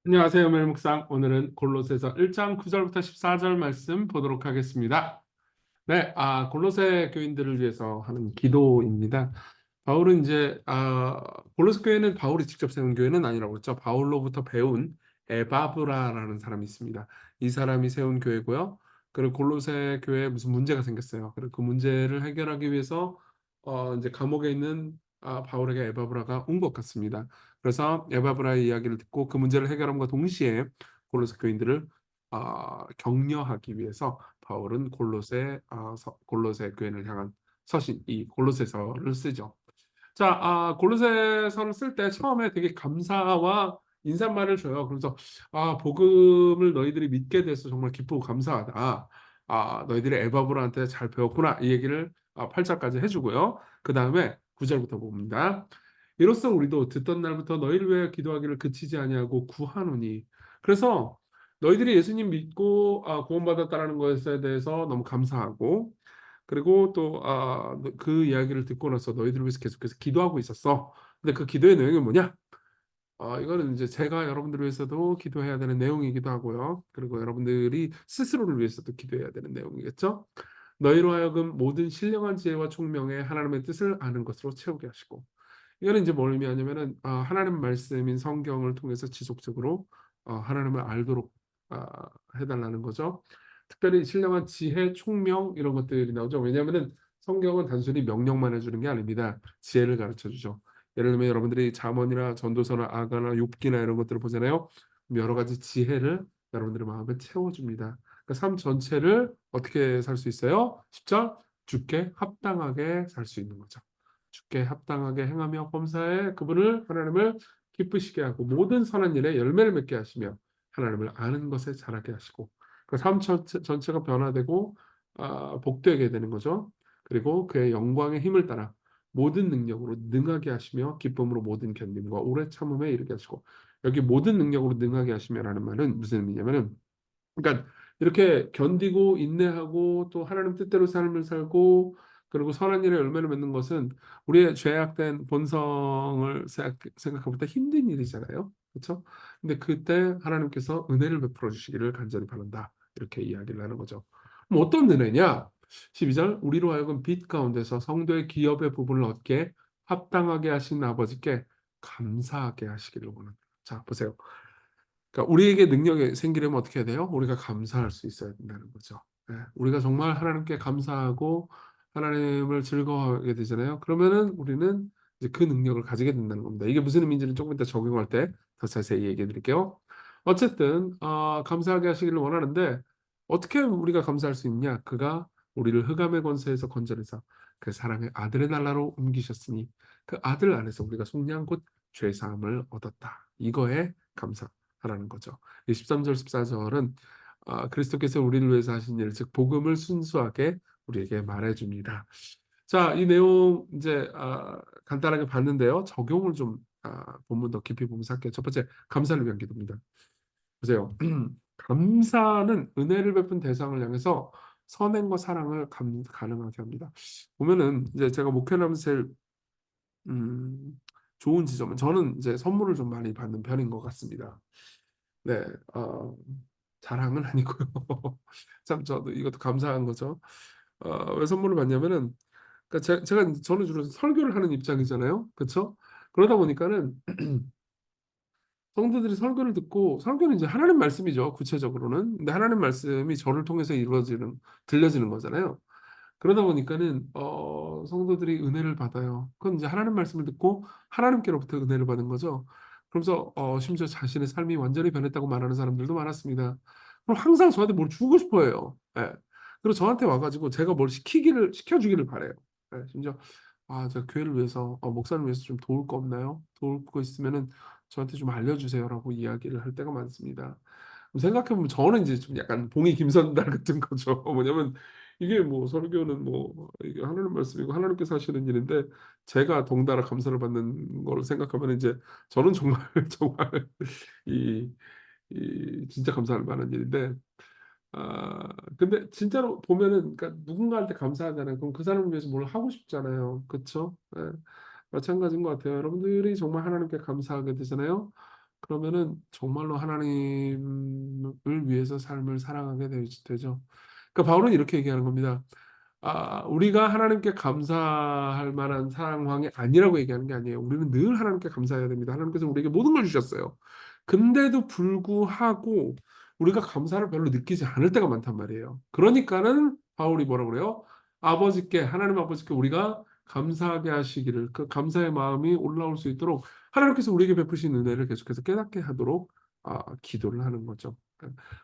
안녕하세요, 멜묵상. 오늘은 골로새서 1장 9절부터 14절 말씀 보도록 하겠습니다. 네, 골로새 교인들을 위해서 하는 기도입니다. 바울은 골로새 교회는 바울이 직접 세운 교회는 아니라고 했죠. 바울로부터 배운 에바브라라는 사람이 있습니다. 이 사람이 세운 교회고요. 그리고 골로새 교회에 무슨 문제가 생겼어요. 그리고 그 문제를 해결하기 위해서 이제 감옥에 있는 바울에게 에바브라가 온 것 같습니다. 그래서 에바브라의 이야기를 듣고 그 문제를 해결함과 동시에 골로새 교인들을 격려하기 위해서 바울은 골로새 교회를 향한 서신 이 골로새서를 쓰죠. 자, 골로새서를 쓸 때 처음에 되게 감사와 인사말을 줘요. 그래서 복음을 너희들이 믿게 돼서 정말 기쁘고 감사하다. 너희들이 에바브라한테 잘 배웠구나. 이 얘기를 8절까지 해주고요. 그 다음에 9절부터 봅니다. 이로써 우리도 듣던 날부터 너희를 위하여 기도하기를 그치지 아니하고 구하노니. 그래서 너희들이 예수님 믿고 구원받았다라는 것에 대해서 너무 감사하고, 그리고 또 그 이야기를 듣고 나서 너희들을 위해서 계속해서 기도하고 있었어. 근데 그 기도의 내용이 뭐냐? 이거는 이제 제가 여러분들을 위해서도 기도해야 되는 내용이기도 하고요. 그리고 여러분들이 스스로를 위해서도 기도해야 되는 내용이겠죠. 너희로 하여금 모든 신령한 지혜와 총명에 하나님의 뜻을 아는 것으로 채우게 하시고. 이거는 이제 뭘 의미하냐면은 하나님 말씀인 성경을 통해서 지속적으로 하나님을 알도록 아, 해달라는 거죠. 특별히 신령한 지혜, 총명 이런 것들이 나오죠. 왜냐하면은 성경은 단순히 명령만 해주는 게 아닙니다. 지혜를 가르쳐 주죠. 예를 들면 여러분들이 잠언이나 전도서나 아가나 욥기나 이런 것들을 보잖아요. 그럼 여러 가지 지혜를 여러분들의 마음에 채워줍니다. 그러니까 삶 전체를 어떻게 살 수 있어요? 10절 주께 합당하게 살 수 있는 거죠. 주께 합당하게 행하며 범사에 그분을 하나님을 기쁘시게 하고 모든 선한 일에 열매를 맺게 하시며 하나님을 아는 것에 자라게 하시고 그 삶 전체가 변화되고 복되게 되는 거죠. 그리고 그의 영광의 힘을 따라 모든 능력으로 능하게 하시며 기쁨으로 모든 견딤과 오래 참음에 이르게 하시고 여기 모든 능력으로 능하게 하시며라는 말은 무슨 의미냐면은 그러니까 이렇게 견디고 인내하고 또 하나님 뜻대로 삶을 살고 그리고 선한 일에 열매를 맺는 것은 우리의 죄악된 본성을 생각해 볼 때 힘든 일이잖아요. 그렇죠? 근데 그때 하나님께서 은혜를 베풀어 주시기를 간절히 바란다. 이렇게 이야기를 하는 거죠. 그럼 어떤 은혜냐? 12절 우리로 하여금 빛 가운데서 성도의 기업의 부분을 얻게 합당하게 하신 아버지께 감사하게 하시기를 원합니다. 자, 보세요. 그러니까 우리에게 능력이 생기려면 어떻게 해야 돼요? 우리가 감사할 수 있어야 된다는 거죠. 예, 우리가 정말 하나님께 감사하고 하나님을 즐거워하게 되잖아요. 그러면은 우리는 이제 그 능력을 가지게 된다는 겁니다. 이게 무슨 의미인지는 조금 이따 적용할 때 더 자세히 얘기해 드릴게요. 어쨌든 감사하게 하시기를 원하는데 어떻게 우리가 감사할 수 있냐? 그가 우리를 흑암의 권세에서 건져내사 그 사랑의 아들의 날라로 옮기셨으니 그 아들 안에서 우리가 속량 곧 죄 사함을 얻었다. 이거에 감사. 하라는 거죠. 13절, 14절은 그리스도께서 우리를 위해서 하신 일, 즉 복음을 순수하게 우리에게 말해줍니다. 자, 이 내용 이제 간단하게 봤는데요. 적용을 좀 본문 더 깊이 보면서 할게요. 첫 번째, 감사를 위한 기도입니다. 보세요. 감사는 은혜를 베푼 대상을 향해서 선행과 사랑을 가능하게 합니다. 보면은 이제 제가 목회를 하면서 제일 음, 좋은 지점은 저는 이제 선물을 좀 많이 받는 편인 것 같습니다. 네, 자랑은 아니고요. 참 저도 이것도 감사한 거죠. 왜 선물을 받냐면은 그러니까 저는 주로 설교를 하는 입장이잖아요. 그렇죠? 그러다 보니까는 성도들이 설교를 듣고 설교는 이제 하나님 말씀이죠. 구체적으로는. 근데 하나님 말씀이 저를 통해서 들려지는 거잖아요. 그러다 보니까는 성도들이 은혜를 받아요. 그건 이제 하나님 말씀을 듣고 하나님께로부터 은혜를 받은 거죠. 그러면서 심지어 자신의 삶이 완전히 변했다고 말하는 사람들도 많았습니다. 그럼 항상 저한테 뭘 주고 싶어해요. 예. 그리고 저한테 와가지고 제가 뭘 시켜주기를 바래요. 예. 심지어 제가 교회를 위해서 목사를 위해서 좀 도울 거 없나요? 도울 거 있으면은 저한테 좀 알려주세요라고 이야기를 할 때가 많습니다. 생각해보면 저는 이제 좀 약간 봉이 김선달 같은 거죠. 뭐냐면 이게 뭐 설교는 뭐 이게 하나님 말씀이고 하나님께서 하시는 일인데 제가 덩달아 감사를 받는 걸 생각하면 이제 저는 정말 정말 이, 이 진짜 감사할 만한 일인데 근데 진짜로 보면은 그러니까 누군가한테 감사하잖아요. 그럼 그 사람을 위해서 뭘 하고 싶잖아요. 그렇죠? 예. 마찬가지인 것 같아요. 여러분들이 정말 하나님께 감사하게 되잖아요. 그러면은 정말로 하나님을 위해서 삶을 살아가게 되죠. 그러니까 바울은 이렇게 얘기하는 겁니다. 우리가 하나님께 감사할 만한 상황이 아니라고 얘기하는 게 아니에요. 우리는 늘 하나님께 감사해야 됩니다. 하나님께서 우리에게 모든 걸 주셨어요. 근데도 불구하고 우리가 감사를 별로 느끼지 않을 때가 많단 말이에요. 그러니까는 바울이 뭐라 그래요? 하나님 아버지께 우리가 감사하게 하시기를, 그 감사의 마음이 올라올 수 있도록 하나님께서 우리에게 베푸신 은혜를 계속해서 깨닫게 하도록 기도를 하는 거죠.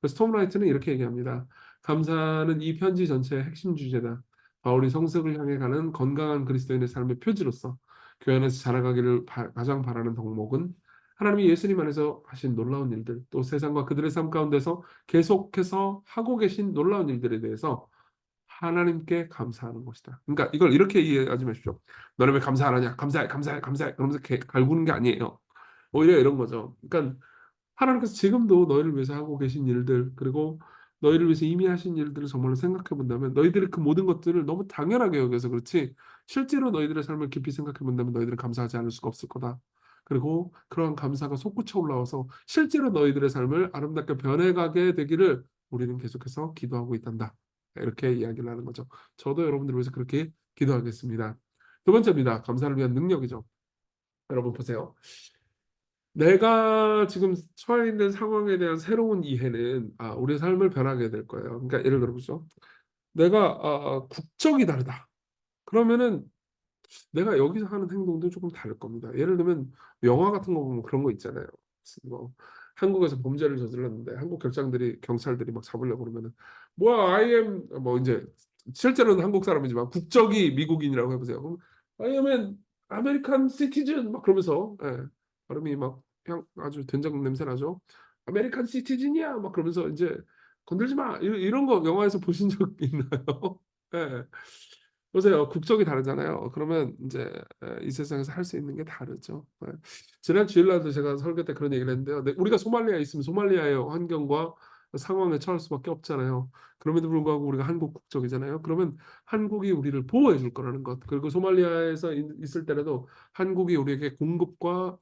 그래서 톰 라이트는 이렇게 얘기합니다. 감사는 이 편지 전체의 핵심 주제다. 바울이 성석을 향해 가는 건강한 그리스도인의 삶의 표지로서 교회 안에서 자라가기를 가장 바라는 덕목은 하나님이 예수님 안에서 하신 놀라운 일들, 또 세상과 그들의 삶 가운데서 계속해서 하고 계신 놀라운 일들에 대해서 하나님께 감사하는 것이다. 그러니까 이걸 이렇게 이해하지 마십시오. 너는 왜 감사 안 하냐? 감사해, 감사해, 감사해. 그러면서 갈구는 게 아니에요. 오히려 이런 거죠. 그러니까 하나님께서 지금도 너희를 위해서 하고 계신 일들, 그리고 너희를 위해서 이미 하신 일들을 정말로 생각해 본다면 너희들이 그 모든 것들을 너무 당연하게 여겨서 그렇지 실제로 너희들의 삶을 깊이 생각해 본다면 너희들은 감사하지 않을 수가 없을 거다. 그리고 그러한 감사가 솟구쳐 올라와서 실제로 너희들의 삶을 아름답게 변해가게 되기를 우리는 계속해서 기도하고 있단다. 이렇게 이야기를 하는 거죠. 저도 여러분들을 위해서 그렇게 기도하겠습니다. 두 번째입니다. 감사를 위한 능력이죠. 여러분 보세요. 내가 지금 처해 있는 상황에 대한 새로운 이해는 우리 삶을 변하게 될 거예요. 그러니까 예를 들어보죠. 내가 국적이 다르다. 그러면은 내가 여기서 하는 행동도 조금 다를 겁니다. 예를 들면 영화 같은 거 보면 그런 거 있잖아요. 뭐 한국에서 범죄를 저질렀는데 한국 경찰들이 막 잡으려고 그러면은 뭐야 I am 뭐 이제 실제로는 한국 사람이지만 국적이 미국인이라고 해보세요. 그럼 I am an American citizen 막 그러면서 발음이 막 그냥 아주 된장 냄새 나죠. 아메리칸 시티즌이야 막 그러면서 이제 건들지 마 이런 거 영화에서 보신 적 있나요? 예. 보세요. 국적이 다르잖아요. 그러면 이제 이 세상에서 할 수 있는 게 다르죠. 지난 주일날도 제가 설교 때 그런 얘기를 했는데요. 우리가 소말리아에 있으면 소말리아의 환경과 상황에 처할 수밖에 없잖아요. 그럼에도 불구하고 우리가 한국 국적이잖아요. 그러면 한국이 우리를 보호해 줄 거라는 것. 그리고 소말리아에서 있을 때라도 한국이 우리에게 공급과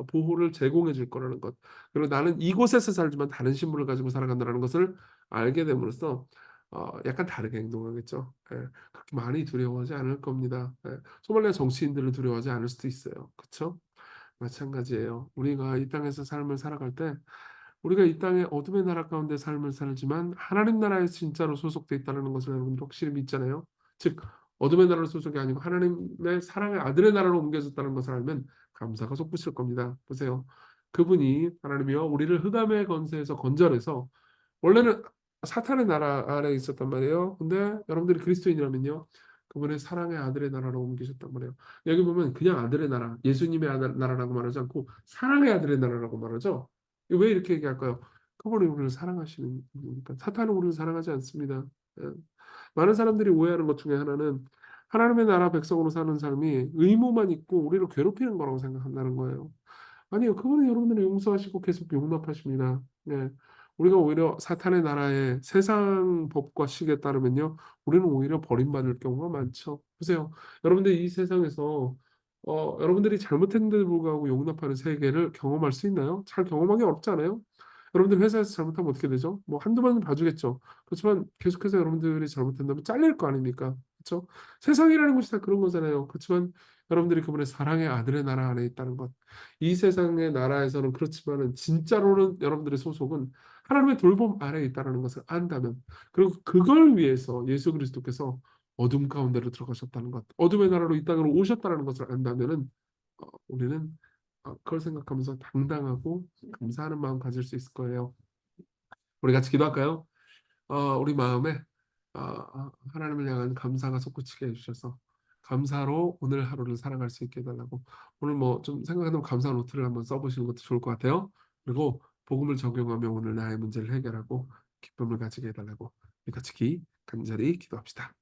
보호를 제공해 줄 거라는 것. 그리고 나는 이곳에서 살지만 다른 신분을 가지고 살아간다는 것을 알게 됨으로써 약간 다르게 행동하겠죠. 그렇게 많이 두려워하지 않을 겁니다. 소말리아 정치인들을 두려워하지 않을 수도 있어요. 그렇죠? 마찬가지예요. 우리가 이 땅에서 삶을 살아갈 때 우리가 이 땅의 어둠의 나라 가운데 삶을 살지만 하나님 나라에 진짜로 소속돼 있다는 것을 여러분들 확실히 믿잖아요. 즉 어둠의 나라로 소속이 아니고 하나님의 사랑의 아들의 나라로 옮겨졌다는 것을 알면 감사가 솟구칠 겁니다. 보세요. 그분이 하나님이여 우리를 흑암의 권세에서 건져내서 원래는 사탄의 나라 아래 있었단 말이에요. 근데 여러분들이 그리스도인이라면요. 그분의 사랑의 아들의 나라로 옮기셨단 말이에요. 여기 보면 그냥 아들의 나라, 예수님의 나라라고 말하지 않고 사랑의 아들의 나라라고 말하죠. 왜 이렇게 얘기할까요? 그분이 우리를 사랑하시는 분이니까. 사탄은 우리를 사랑하지 않습니다. 예. 많은 사람들이 오해하는 것 중에 하나는 하나님의 나라 백성으로 사는 삶이 의무만 있고 우리를 괴롭히는 거라고 생각한다는 거예요. 아니요, 그분은 여러분들을 용서하시고 계속 용납하십니다. 네. 우리가 오히려 사탄의 나라의 세상 법과 식에 따르면요, 우리는 오히려 버림받을 경우가 많죠. 보세요. 여러분들 이 세상에서 여러분들이 잘못했는데도 불구하고 용납하는 세계를 경험할 수 있나요? 잘 경험하기 어렵지 않아요? 여러분들 회사에서 잘못하면 어떻게 되죠? 뭐 한두 번은 봐주겠죠. 그렇지만 계속해서 여러분들이 잘못한다면 잘릴 거 아닙니까? 그렇죠? 세상이라는 것이 다 그런 거잖아요. 그렇지만 여러분들이 그분의 사랑의 아들의 나라 안에 있다는 것. 이 세상의 나라에서는 그렇지만은 진짜로는 여러분들의 소속은 하나님의 돌봄 아래에 있다는 것을 안다면 그리고 그걸 위해서 예수 그리스도께서 어둠 가운데로 들어가셨다는 것, 어둠의 나라로 이 땅으로 오셨다는 것을 안다면은 우리는 그걸 생각하면서 당당하고 감사하는 마음 가질 수 있을 거예요. 우리 같이 기도할까요? 우리 마음에 하나님을 향한 감사가 솟구치게 해주셔서 감사로 오늘 하루를 살아갈 수 있게 해달라고 오늘 뭐 좀 생각해놓은 감사 노트를 한번 써보시는 것도 좋을 것 같아요. 그리고 복음을 적용하며 오늘 나의 문제를 해결하고 기쁨을 가지게 해달라고 우리 같이 간절히 기도합시다.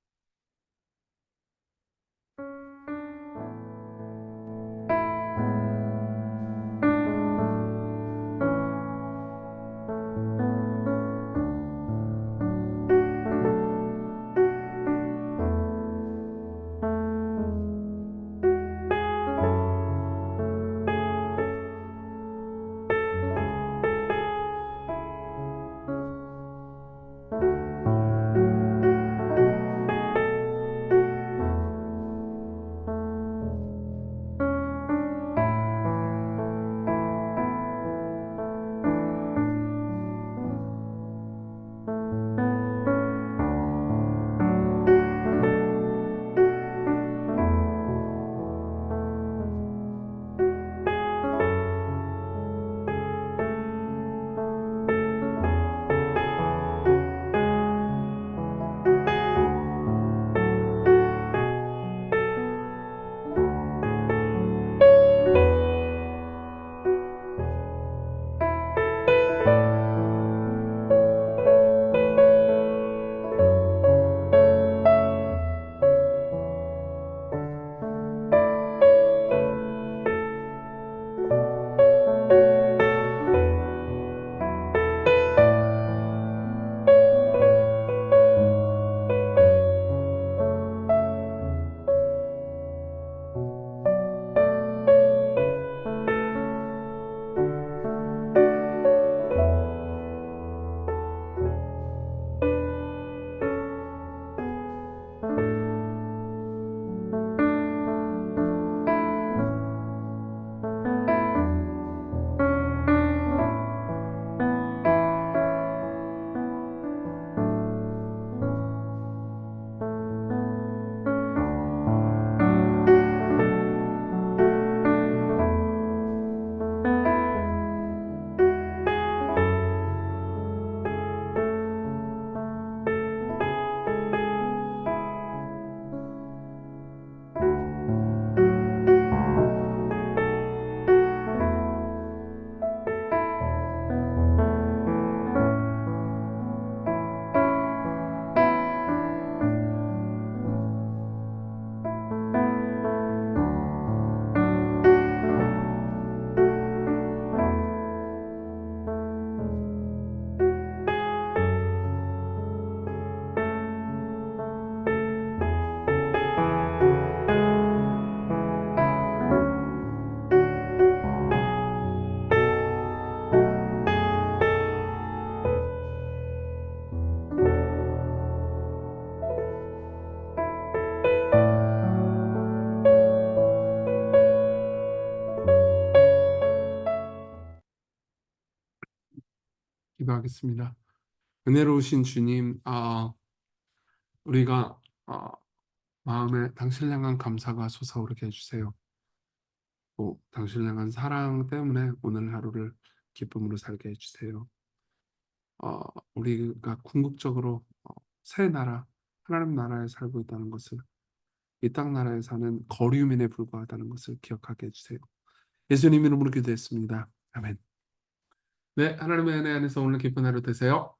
기도하겠습니다. 은혜로우신 주님, 우리가 마음에 당신을 향한 감사가 솟아오르게 해주세요. 또 당신을 향한 사랑 때문에 오늘 하루를 기쁨으로 살게 해주세요. 어, 우리가 궁극적으로 새 나라, 하나님 나라에 살고 있다는 것을, 이 땅 나라에 사는 거류민에 불과하다는 것을 기억하게 해주세요. 예수님 이름으로 기도했습니다. 아멘. 네, 하나님의 은혜 안에서 오늘 기쁜 하루 되세요.